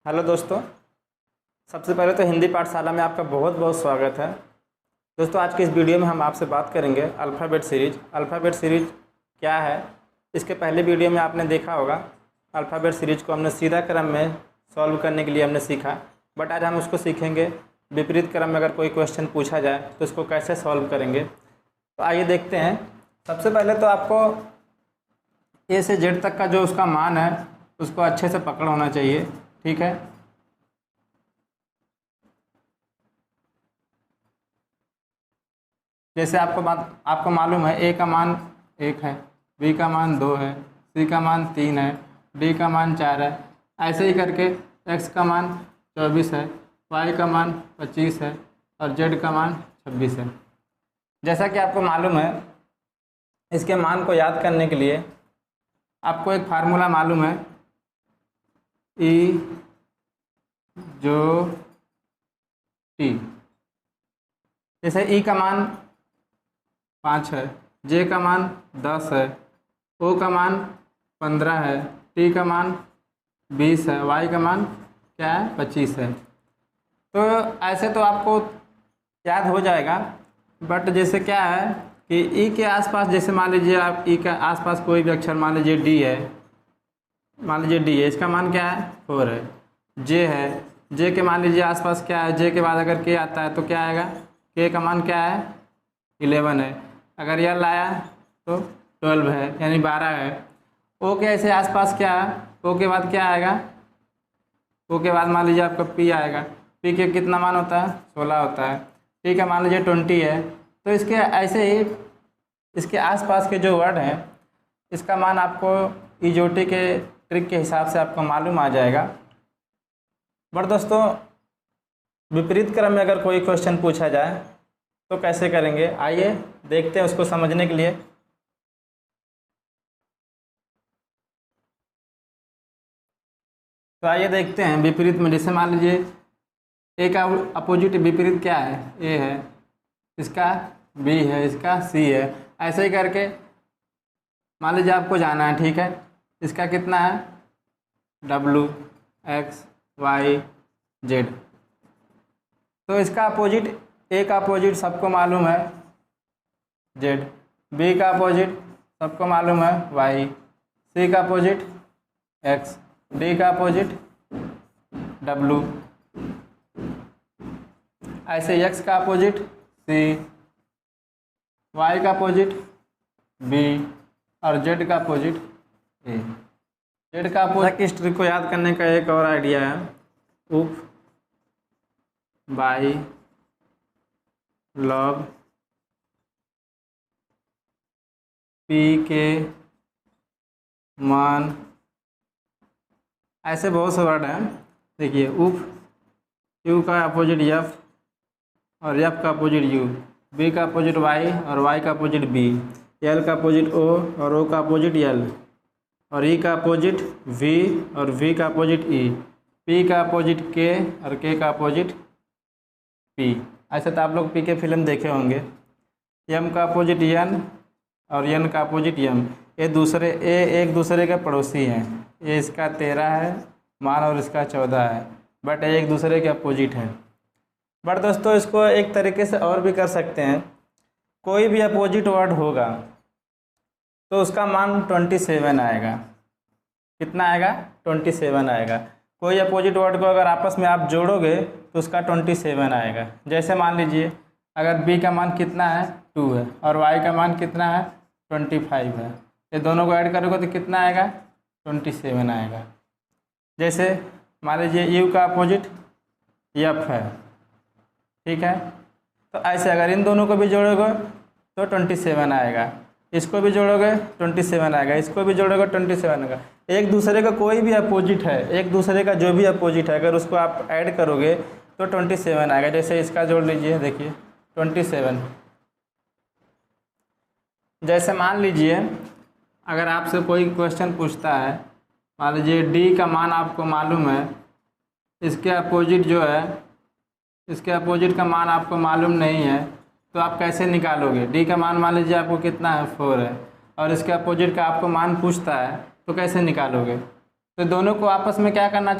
Hello दोस्तों। सबसे पहले तो हिंदी पाठशाला में आपका बहुत बहुत स्वागत है। दोस्तों, आज के इस वीडियो में हम आपसे बात करेंगे अल्फ़ाबेट सीरीज। अल्फ़ाबेट सीरीज क्या है? इसके पहले वीडियो में आपने देखा होगा। अल्फ़ाबेट सीरीज को हमने सीधा क्रम में सॉल्व करने के लिए हमने सीखा, बट आज हम उसको सीखेंगे विपरीत क्रम में। अगर कोई क्वेश्चन पूछा जाए तो उसको कैसे सॉल्व करेंगे, तो आइए देखते हैं। सबसे पहले तो आपको ए से जेड तक का जो उसका मान है उसको अच्छे से पकड़ होना चाहिए, ठीक है। जैसे आपको मालूम है ए का मान 1 है, बी का मान 2 है, सी का मान 3 है, डी का मान 4 है। ऐसे ही करके एक्स का मान 24 है, वाई का मान 25 है और जेड का मान 26 है। जैसा कि आपको मालूम है, इसके मान को याद करने के लिए आपको एक फार्मूला मालूम है, ई जो टी। जैसे ई का मान 5 है, जे का मान 10 है, ओ का मान 15 है, टी का मान 20 है, वाई का मान क्या है 25 है। तो ऐसे तो आपको याद हो जाएगा, बट जैसे क्या है कि ई के आसपास, जैसे मान लीजिए आप ई के आसपास कोई भी अक्षर, मान लीजिए डी है, इसका मान क्या है 4 है। जे है, जे के मान लीजिए आसपास क्या है, जे के बाद अगर के आता है तो क्या आएगा, के का मान क्या है 11 है। अगर यल आया तो 12 है, यानी 12 है। ओ के ऐसे आसपास क्या है, ओ के बाद क्या आएगा, ओ के बाद मान लीजिए आपका पी आएगा। पी के कितना मान होता है 16 होता है। टी का मान लीजिए 20 है। तो इसके ऐसे ही इसके आसपास के जो वर्ड हैं इसका मान आपको इजोटी के ट्रिक के हिसाब से आपको मालूम आ जाएगा। बट दोस्तों, विपरीत क्रम में अगर कोई क्वेश्चन पूछा जाए तो कैसे करेंगे, आइए देखते हैं उसको समझने के लिए। तो आइए देखते हैं विपरीत में। जैसे मान लीजिए ए का अपोजिट विपरीत क्या है, ए है, इसका बी है, इसका सी है। ऐसे ही करके मान लीजिए आपको जाना है, ठीक है। इसका कितना है डब्लू, एक्स, वाई, जेड। तो इसका अपोजिट, ए का अपोजिट सबको मालूम है जेड, बी का अपोजिट सबको मालूम है वाई, सी का अपोजिट एक्स, डी का अपोजिट डब्लू, ऐसे एक्स का अपोजिट सी, वाई का अपोजिट बी और जेड का अपोजिट ए। जेड का अपोजिट इस ट्रिक को याद करने का एक और आइडिया है, उप बाई लॉग पी के मान। ऐसे बहुत से वर्ड हैं। देखिए, उप यू का अपोजिट एफ और एफ का अपोजिट यू, बी का अपोजिट वाई और वाई का अपोजिट बी, एल का अपोजिट ओ और ओ का अपोजिट एल, और ई का अपोजिट वी और वी का अपोजिट ई, पी का अपोजिट के और के का अपोजिट पी। ऐसे तो आप लोग पी के फिल्म देखे होंगे। एम का अपोजिट एन और एन का अपोजिट एम। ये एक दूसरे के पड़ोसी हैं। ये इसका 13 है मान और इसका 14 है, बट एक दूसरे के अपोजिट है। बट दोस्तों, इसको एक तरीके से और भी कर सकते हैं। कोई भी अपोजिट वर्ड होगा तो उसका मान 27 आएगा। कितना आएगा 27 आएगा। कोई अपोजिट वर्ड को अगर आपस में आप जोड़ोगे तो उसका 27 आएगा। जैसे मान लीजिए अगर बी का मान कितना है 2 है और वाई का मान कितना है 25 है, ये दोनों को ऐड करोगे तो कितना आएगा 27 आएगा। जैसे मान लीजिए यू का अपोजिट एफ है, ठीक है। तो ऐसे अगर इन दोनों को भी जोड़ोगे तो 27 आएगा, इसको भी जोड़ोगे 27 आएगा, इसको भी जोड़ोगे 27 आएगा। एक दूसरे का कोई भी अपोजिट है, एक दूसरे का जो भी अपोजिट है, अगर उसको आप ऐड करोगे तो 27 आएगा। जैसे इसका जोड़ लीजिए, देखिए 27। जैसे मान लीजिए अगर आपसे कोई क्वेश्चन पूछता है, मान लीजिए डी का मान आपको मालूम है, इसके अपोजिट जो है, इसके अपोजिट का मान आपको मालूम नहीं है, तो आप कैसे निकालोगे। डी का मान लीजिए आपको कितना है 4 है और इसके अपोजिट का आपको मान पूछता है, तो कैसे निकालोगे। तो दोनों को आपस में क्या करना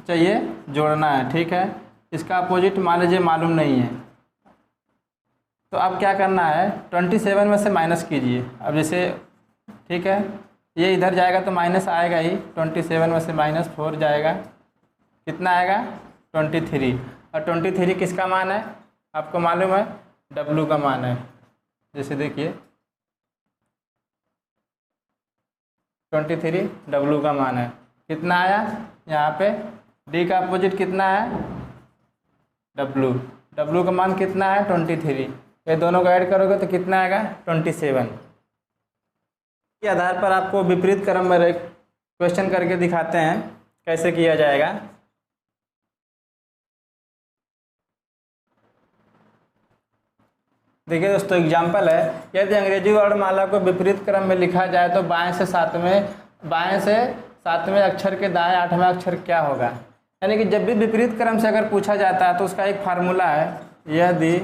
चाहिए जोड़ना है, ठीक है। इसका अपोजिट मान लीजिए मालूम नहीं है, तो अब क्या करना है, 27 में से माइनस कीजिए। अब जैसे ठीक है, ये इधर जाएगा तो माइनस आएगा ही, 27 में से -4 जाएगा, कितना आएगा 23। और 23 किसका मान है आपको मालूम है, W का मान है। जैसे देखिए 23 W का मान है, कितना आया यहाँ पे, D का अपोजिट कितना है W का मान कितना है 23, ये दोनों को ऐड करोगे तो कितना आएगा 27। के आधार पर आपको विपरीत क्रम में क्वेश्चन करके दिखाते हैं कैसे किया जाएगा। देखिए दोस्तों एग्जाम्पल है, यदि अंग्रेजी वर्णमाला को विपरीत क्रम में लिखा जाए तो बाएं से सातवें अक्षर के दाएं 8वें अक्षर क्या होगा। यानी कि जब भी विपरीत क्रम से अगर पूछा जाता है तो उसका एक फार्मूला है, यदि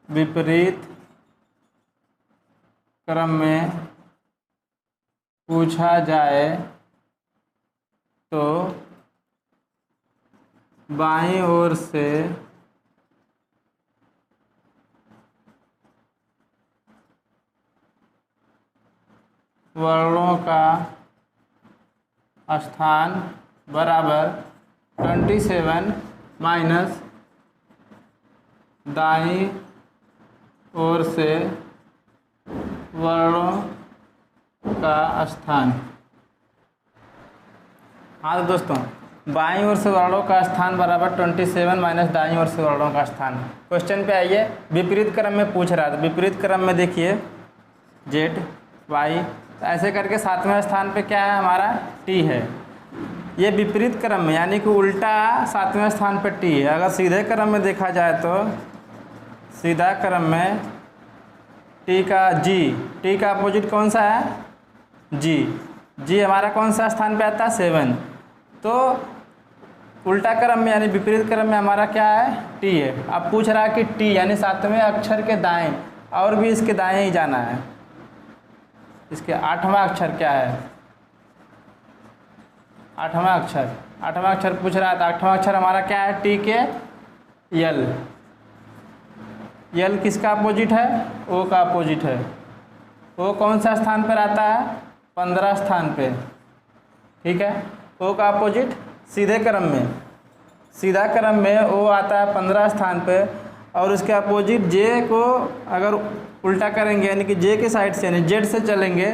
विपरीत क्रम में पूछा जाए तो बाईं ओर से वर्णों का स्थान बराबर 27 माइनस दाईं ओर से वर्णों का स्थान। हाँ तो दोस्तों बाईं ओर से वर्णों का स्थान बराबर 27 माइनस दाईं ओर से वर्णों का स्थान। क्वेश्चन पे आइए, विपरीत क्रम में पूछ रहा था, विपरीत क्रम में देखिए Z Y, तो ऐसे करके 7वें स्थान पे क्या है हमारा T है। ये विपरीत क्रम में यानी कि उल्टा 7वें स्थान पे T है। अगर सीधे क्रम में देखा जाए तो सीधा क्रम में T का अपोजिट कौन सा है G हमारा कौन सा स्थान पे आता है 7। तो उल्टा क्रम में यानी विपरीत क्रम में हमारा क्या है T है। अब पूछ रहा है कि T यानी 7वें अक्षर के दाएं और भी इसके दाएं ही जाना है। इसके 8वां अक्षर क्या है, 8वां अक्षर पूछ रहा है। तो 8वां अक्षर हमारा क्या है T के L किसका अपोजिट है, O का अपोजिट है। O कौन सा स्थान पर आता है 15 स्थान पे, ठीक है। O का अपोजिट सीधा क्रम में O आता है 15 स्थान पे, और उसके अपोजिट J को अगर उल्टा करेंगे यानी कि J के साइड से यानी Z से चलेंगे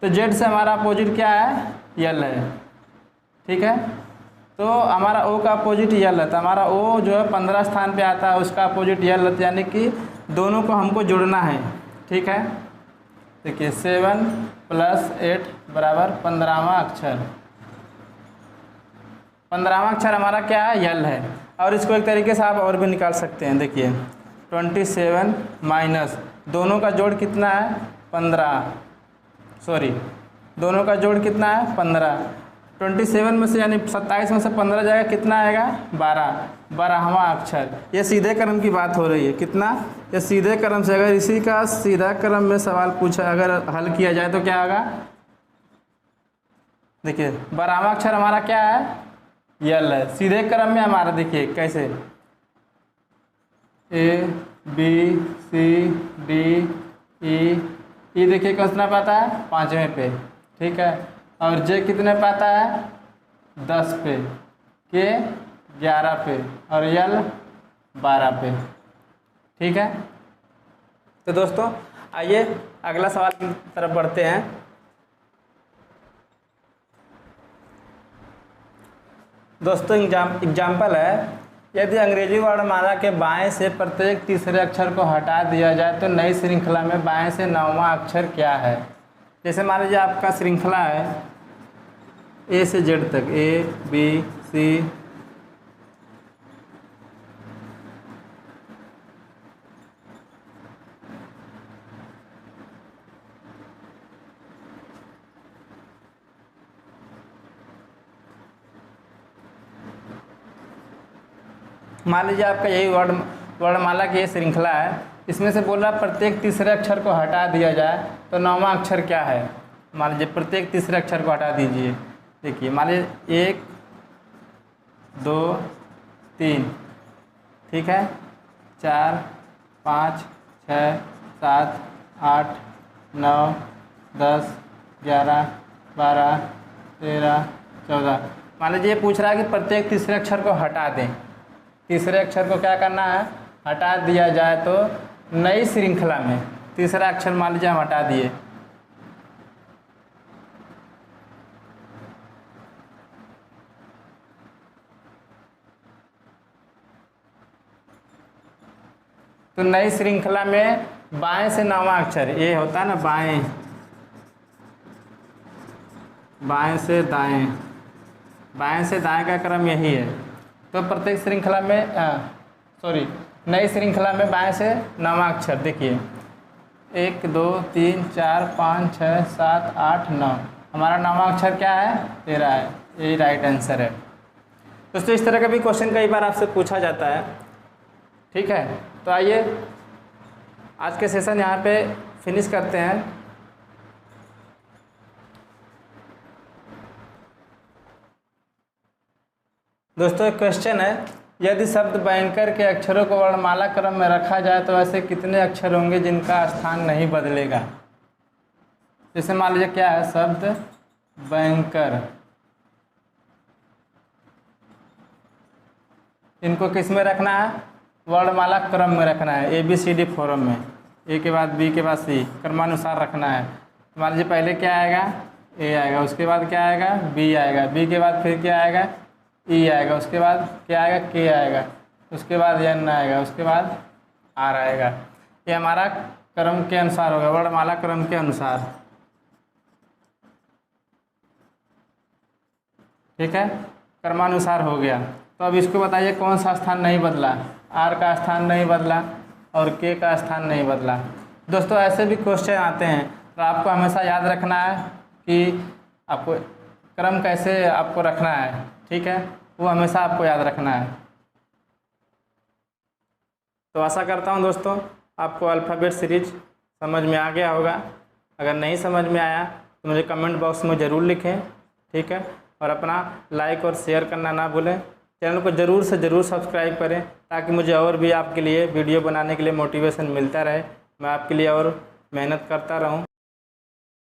तो Z से हमारा अपोजिट क्या है L है, ठीक है। तो हमारा O का अपोजिट L है, तो हमारा O जो है 15 स्थान पे आता है, उसका अपोजिट L है, यानी कि दोनों को हमको जोड़ना है, ठीक है। देखिए 7 + 8 = 15वां अक्षर। 15वां अक्षर हमारा क्या है L है। और इसको एक तरीके से आप और भी निकाल सकते हैं। देखिए 27 माइनस दोनों का जोड़ कितना है 15, दोनों का जोड़ कितना है 15। 27 में से यानी 27 में से 15 जाएगा, कितना आएगा 12वां अक्षर। ये सीधे क्रम की बात हो रही है, कितना, ये सीधे क्रम से। अगर इसी का सीधा क्रम में सवाल पूछा, अगर हल किया जाए तो क्या होगा, देखिए 12वां अक्षर हमारा क्या है L है। सीधे क्रम में हमारा देखिए कैसे A B C D E देखिए कितना पाता है 5वें पे, ठीक है। और J कितने पाता है 10 पे, K 11 पे और L 12 पे, ठीक है। तो दोस्तों आइए अगला सवाल की तरफ बढ़ते हैं। दोस्तों एग्जाम्पल है, यदि अंग्रेजी वर्णमाला के बाएं से प्रत्येक तीसरे अक्षर को हटा दिया जाए तो नई श्रृंखला में बाएं से 9वां अक्षर क्या है। जैसे मान लीजिए आपका श्रृंखला है A से Z तक, A B C मान लीजिए आपका यही वर्णमाला की ये श्रृंखला है। इसमें से बोल रहा है प्रत्येक तीसरे अक्षर को हटा दिया जाए तो 9वां अक्षर क्या है। मान लीजिए प्रत्येक तीसरे अक्षर को हटा दीजिए। देखिए मान लीजिए 1 2 3, ठीक है, 4 5 6 7 8 9 10 11 12 13 14। मान लीजिए ये पूछ रहा है कि प्रत्येक तीसरे अक्षर को हटा दें। तीसरे अक्षर को क्या करना है, हटा दिया जाए तो नई श्रृंखला में तीसरा अक्षर मान लीजिए हम हटा दिए, तो नई श्रृंखला में बाएं से नौवां अक्षर ये होता है ना, बाएं से दाएं, बाएं से दाएं का क्रम यही है। तो प्रत्येक श्रृंखला में नई श्रृंखला में बाएं से नौवां अक्षर देखिए 1 2 3 4 5 6 7 8 9, हमारा नौवां अक्षर क्या है, 13 है, यही राइट आंसर है। दोस्तों इस तरह का भी क्वेश्चन कई बार आपसे पूछा जाता है, ठीक है। तो आइए आज के सेशन यहाँ पे फिनिश करते हैं। दोस्तों एक क्वेश्चन है, यदि शब्द बैंकर के अक्षरों को वर्णमाला क्रम में रखा जाए तो ऐसे कितने अक्षर होंगे जिनका स्थान नहीं बदलेगा। जैसे मान लीजिए क्या है, शब्द बैंकर, इनको किस में रखना है, वर्णमाला क्रम में रखना है, ABCD फॉर्म में, ए के बाद बी के बाद सी क्रमानुसार रखना है। मान लीजिए पहले क्या आएगा, ए आएगा, उसके बाद क्या आएगा, बी आएगा, बी के बाद फिर क्या आएगा, ई आएगा, उसके बाद क्या आएगा, के आएगा, उसके बाद एन आएगा, उसके बाद आर आएगा। ये हमारा क्रम के अनुसार होगा, वर्णमाला क्रम के अनुसार, ठीक है, क्रमानुसार हो गया। तो अब इसको बताइए कौन सा स्थान नहीं बदला, आर का स्थान नहीं बदला और के का स्थान नहीं बदला। दोस्तों ऐसे भी क्वेश्चन आते हैं, तो आपको हमेशा याद रखना है कि आपको क्रम कैसे आपको रखना है, ठीक है, वो हमेशा आपको याद रखना है। तो आशा करता हूँ दोस्तों आपको अल्फ़ाबेट सीरीज समझ में आ गया होगा। अगर नहीं समझ में आया तो मुझे कमेंट बॉक्स में ज़रूर लिखें, ठीक है, और अपना लाइक और शेयर करना ना भूलें। चैनल को ज़रूर से ज़रूर सब्सक्राइब करें ताकि मुझे और भी आपके लिए वीडियो बनाने के लिए मोटिवेशन मिलता रहे, मैं आपके लिए और मेहनत करता रहूं।